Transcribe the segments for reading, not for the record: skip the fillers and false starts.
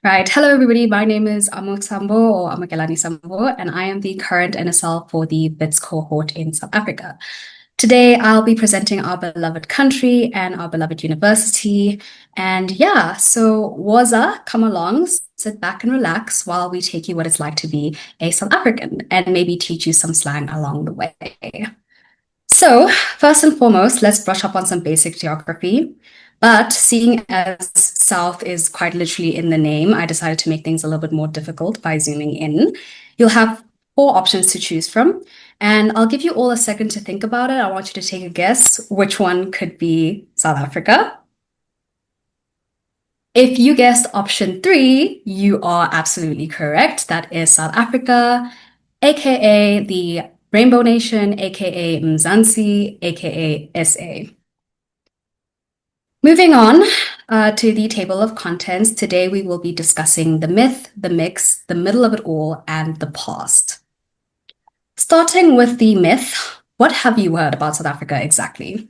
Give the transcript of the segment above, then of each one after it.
Right. Hello, everybody. My name is Amu Sambo or Amakelani Sambo, and I am the current NSL for the Wits cohort in South Africa. Today, I'll be presenting our beloved country and our beloved university. And yeah, so Waza, come along, sit back and relax while we take you what it's like to be a South African and maybe teach you some slang along the way. So, first and foremost, let's brush up on some basic geography. But seeing as South is quite literally in the name, I decided to make things a little bit more difficult by zooming in. You'll have four options to choose from, and I'll give you all a second to think about it. I want you to take a guess which one could be South Africa. If you guessed option 3, you are absolutely correct. That is South Africa, aka the Rainbow Nation, aka Mzansi, aka SA. Moving on to the table of contents, today we will be discussing the myth, the mix, the middle of it all, and the past. Starting with the myth, what have you heard about South Africa exactly?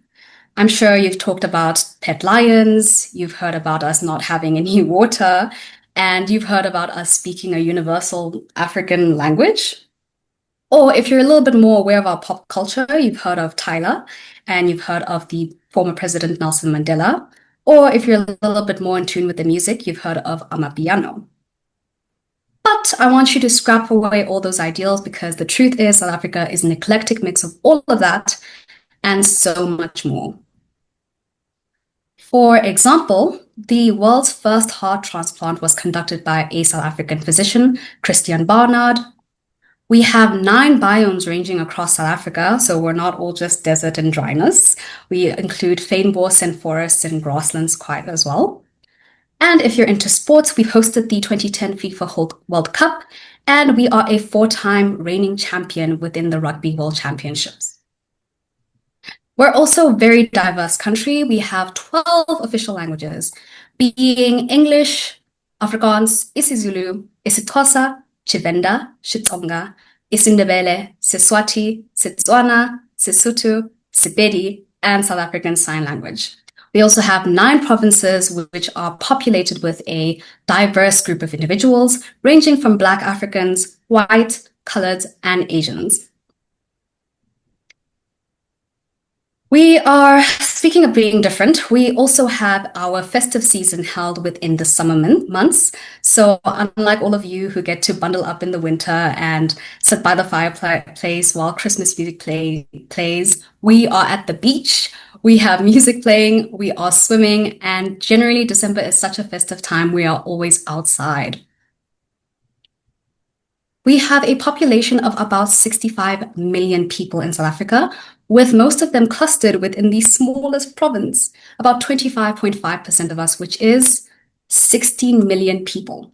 I'm sure you've talked about pet lions, you've heard about us not having any water, and you've heard about us speaking a universal African language. Or if you're a little bit more aware of our pop culture, you've heard of Tyler and you've heard of the former president Nelson Mandela. Or if you're a little bit more in tune with the music, you've heard of Amapiano. But I want you to scrap away all those ideals because the truth is South Africa is an eclectic mix of all of that and so much more. For example, the world's first heart transplant was conducted by a South African physician, Christian Barnard. We have 9 biomes ranging across South Africa, so we're not all just desert and dryness. We include fynbos and forests and grasslands quite as well. And if you're into sports, we've hosted the 2010 FIFA World Cup, and we are a 4-time reigning champion within the Rugby World Championships. We're also a very diverse country. We have 12 official languages, being English, Afrikaans, isiZulu, isiXhosa, Tshivenda, Xitsonga, isiNdebele, Siswati, Setswana, Sesotho, Sepedi, and South African Sign Language. We also have 9 provinces which are populated with a diverse group of individuals, ranging from Black Africans, white, colored, and Asians. We are, speaking of being different, we also have our festive season held within the summer months. So unlike all of you who get to bundle up in the winter and sit by the fireplace while Christmas music plays, we are at the beach, we have music playing, we are swimming, and generally December is such a festive time, we are always outside. We have a population of about 65 million people in South Africa, with most of them clustered within the smallest province, about 25.5% of us, which is 16 million people.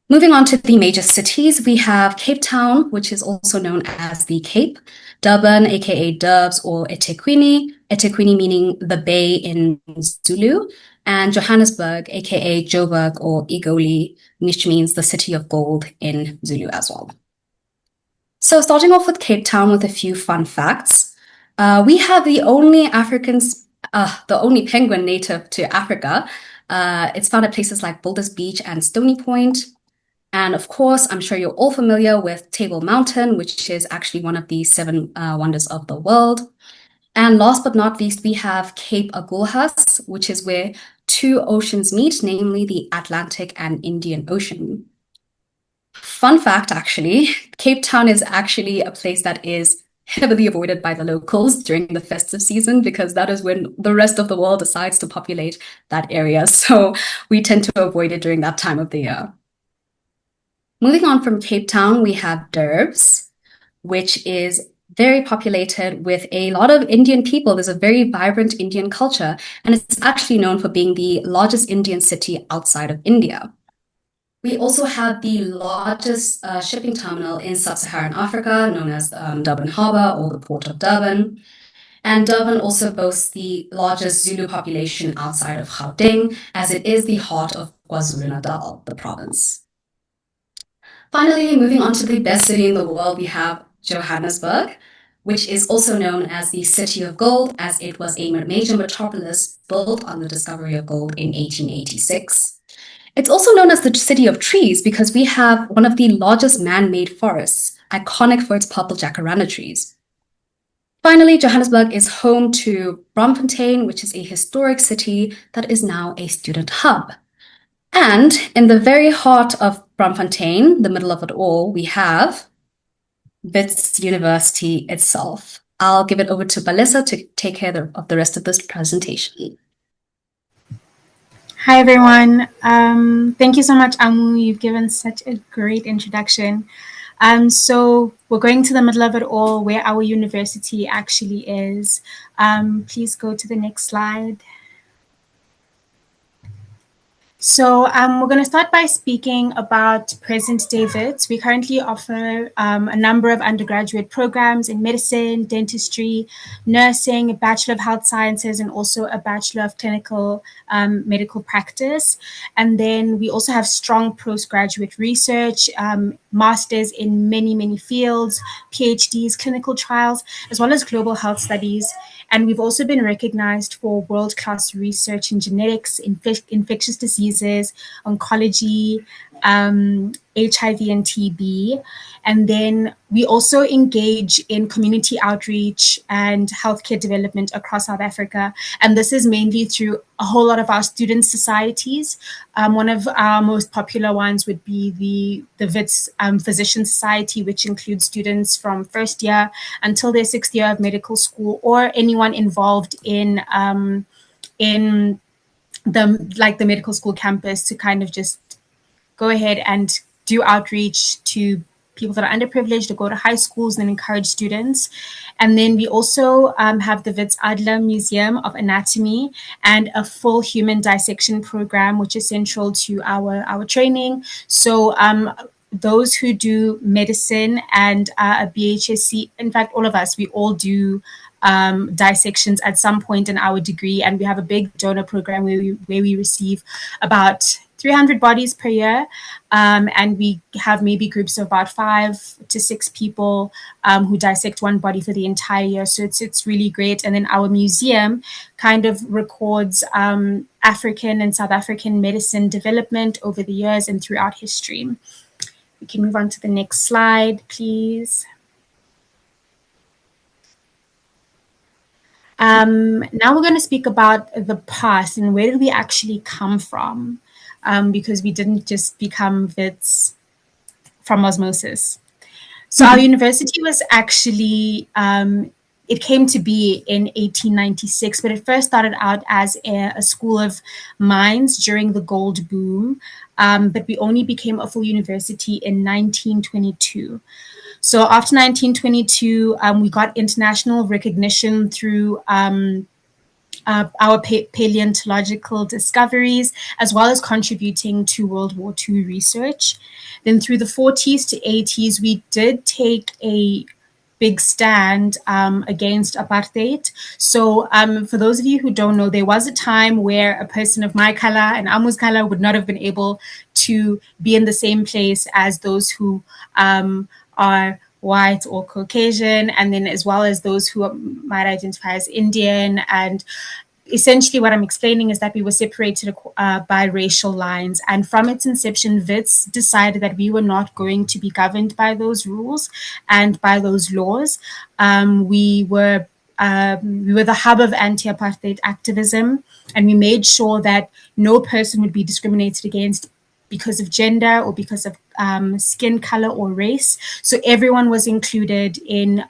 Moving on to the major cities, we have Cape Town, which is also known as the Cape, Durban, aka Durbs, or eThekwini, eThekwini meaning the bay in Zulu, and Johannesburg, aka Joburg or Igoli, which means the city of gold in Zulu as well. So starting off with Cape Town with a few fun facts. We have the only penguin native to Africa. It's found at places like Boulders Beach and Stony Point. And of course, I'm sure you're all familiar with Table Mountain, which is actually one of the 7 wonders of the world. And last but not least, we have Cape Agulhas, which is where 2 oceans meet, namely the Atlantic and Indian Ocean. Fun fact, actually, Cape Town is actually a place that is heavily avoided by the locals during the festive season because that is when the rest of the world decides to populate that area. So we tend to avoid it during that time of the year. Moving on from Cape Town, we have Durbs, which is very populated with a lot of Indian people. There's a very vibrant Indian culture, and it's actually known for being the largest Indian city outside of India. We also have the largest shipping terminal in sub-Saharan Africa, known as Durban Harbour or the Port of Durban. And Durban also boasts the largest Zulu population outside of Gauteng, as it is the heart of KwaZulu-Natal, the province. Finally, moving on to the best city in the world, we have Johannesburg. which is also known as the City of Gold, as it was a major metropolis built on the discovery of gold in 1886. It's also known as the City of Trees because we have one of the largest man-made forests, iconic for its purple jacaranda trees. Finally, Johannesburg is home to Braamfontein, which is a historic city that is now a student hub. And in the very heart of Braamfontein, the middle of it all, we have Wits University itself. I'll give it over to Palesa to take care of the rest of this presentation. Hi, everyone. Thank you so much, Amu. You've given such a great introduction. So we're going to the middle of it all, where our university actually is. Please go to the next slide. So we're going to start by speaking about present-day Wits. We currently offer a number of undergraduate programs in medicine, dentistry, nursing, a Bachelor of Health Sciences, and also a Bachelor of Clinical Medical Practice. And then we also have strong postgraduate research, masters in many, many fields, PhDs, clinical trials, as well as global health studies. And we've also been recognized for world-class research in genetics, infectious diseases, oncology, HIV and TB. And then we also engage in community outreach and healthcare development across South Africa. And this is mainly through a whole lot of our student societies. One of our most popular ones would be the Wits Physician Society, which includes students from first year until their sixth year of medical school, or anyone involved in the medical school campus to kind of just go ahead and do outreach to people that are underprivileged, to go to high schools and encourage students. And then we also have the Wits Adler Museum of Anatomy and a full human dissection program, which is central to our training. So those who do medicine and a BHSC, in fact, all of us, we all do dissections at some point in our degree, and we have a big donor program where we receive about 300 bodies per year, and we have maybe groups of about 5 to 6 people who dissect one body for the entire year. So it's really great. And then our museum kind of records African and South African medicine development over the years and throughout history. We can move on to the next slide, please. Now we're going to speak about the past and where did we actually come from, because we didn't just become Wits from osmosis. So our university was actually, it came to be in 1896, but it first started out as a school of mines during the gold boom, but we only became a full university in 1922. So after 1922, we got international recognition through our paleontological discoveries, as well as contributing to World War II research. Then through the 40s to 80s, we did take a big stand against apartheid. So for those of you who don't know, there was a time where a person of my color and Amu's color would not have been able to be in the same place as those who are white or Caucasian, and then as well as those who might identify as Indian. And essentially what I'm explaining is that we were separated by racial lines. And from its inception, Wits decided that we were not going to be governed by those rules and by those laws. We were the hub of anti-apartheid activism, and we made sure that no person would be discriminated against because of gender or because of skin color or race. So everyone was included in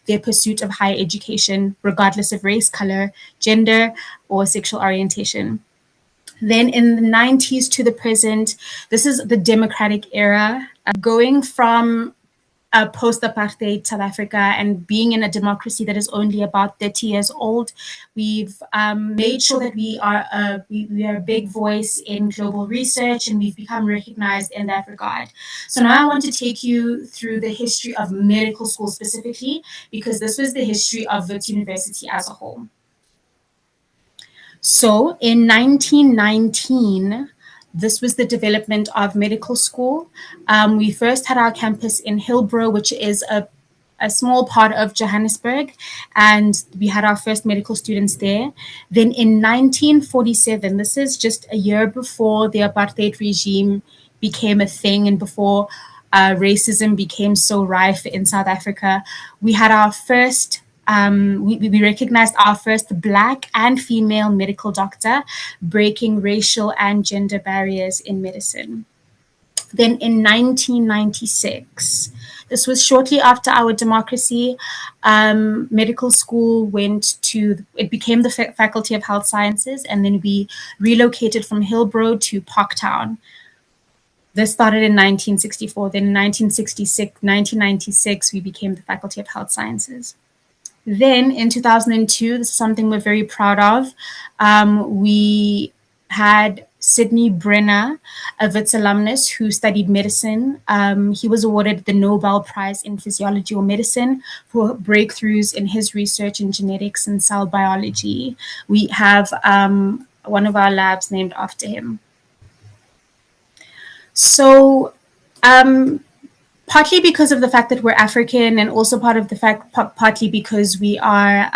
their pursuit of higher education, regardless of race, color, gender, or sexual orientation. Then in the 90s to the present, this is the democratic era, going from post-apartheid South Africa and being in a democracy that is only about 30 years old. We've made sure that we are a big voice in global research, and we've become recognized in that regard. So now I want to take you through the history of medical school specifically, because this was the history of Wits University as a whole. So in 1919, this was the development of medical school. We first had our campus in Hillbrow, which is a a small part of Johannesburg, and we had our first medical students there. Then in 1947, this is just a year before the apartheid regime became a thing and before racism became so rife in South Africa, we had our first we recognized our first Black and female medical doctor, breaking racial and gender barriers in medicine. Then in 1996, this was shortly after our democracy, medical school it became the Faculty of Health Sciences, and then we relocated from Hillbrow to Parktown. This started in 1964. Then in 1996, we became the Faculty of Health Sciences. Then in 2002, this is something we're very proud of. We had Sidney Brenner, a Wits alumnus who studied medicine. He was awarded the Nobel Prize in Physiology or Medicine for breakthroughs in his research in genetics and cell biology. We have one of our labs named after him. So, partly because of the fact that we're African, and also partly because we are,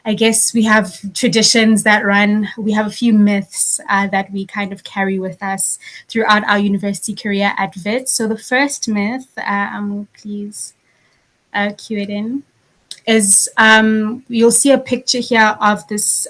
I guess we have traditions that run. We have a few myths that we kind of carry with us throughout our university career at Wits. So the first myth, please cue it in, is you'll see a picture here of these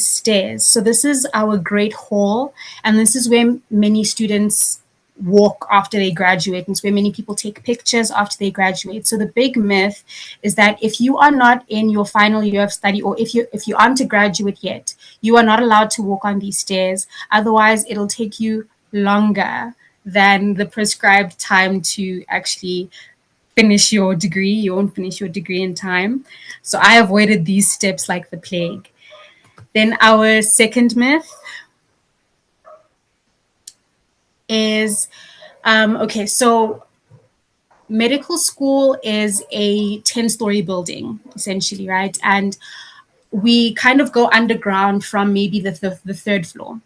stairs. So this is our Great Hall, and this is where many students walk after they graduate, and it's where many people take pictures after they graduate. So the big myth is that if you are not in your final year of study, or if you aren't a graduate yet, you are not allowed to walk on these stairs. Otherwise, it'll take you longer than the prescribed time to actually finish your degree. You won't finish your degree in time. So I avoided these steps like the plague. Then our second myth is, okay, so medical school is a 10-story building, essentially, right? And we kind of go underground from maybe the third floor.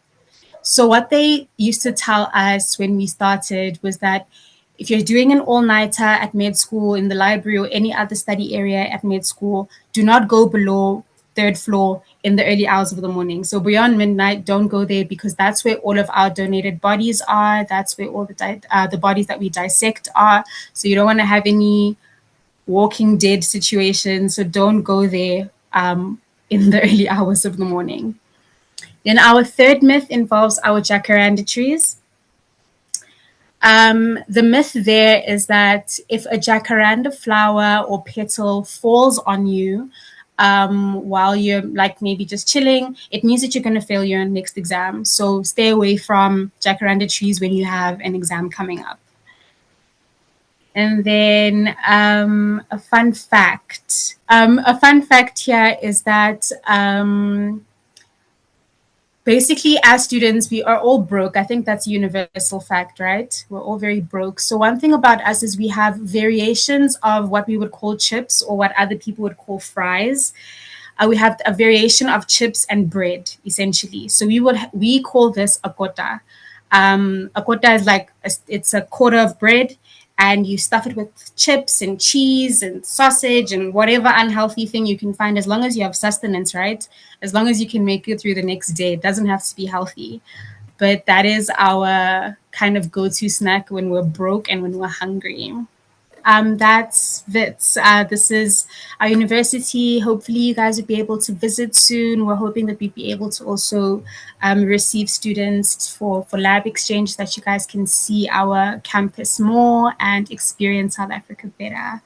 So what they used to tell us when we started was that if you're doing an all-nighter at med school, in the library, or any other study area at med school, do not go below third floor in the early hours of the morning. So beyond midnight, don't go there, because that's where all of our donated bodies are. That's where all the bodies that we dissect are. So you don't want to have any Walking Dead situations. So don't go there in the early hours of the morning. Then our third myth involves our jacaranda trees. The myth there is that if a jacaranda flower or petal falls on you while you're like maybe just chilling, it means that you're going to fail your next exam. So stay away from jacaranda trees when you have an exam coming up. And then a fun fact. A fun fact here is that basically, as students, we are all broke. I think that's a universal fact, right? We're all very broke. So one thing about us is we have variations of what we would call chips, or what other people would call fries. We have a variation of chips and bread, essentially. So we call this a kota. A kota is like it's a quarter of bread, and you stuff it with chips and cheese and sausage and whatever unhealthy thing you can find, as long as you have sustenance, right? As long as you can make it through the next day. It doesn't have to be healthy. But that is our kind of go-to snack when we're broke and when we're hungry. That's Wits. This is our university. Hopefully you guys will be able to visit soon. We're hoping that we'd be able to also receive students for lab exchange, so that you guys can see our campus more and experience South Africa better.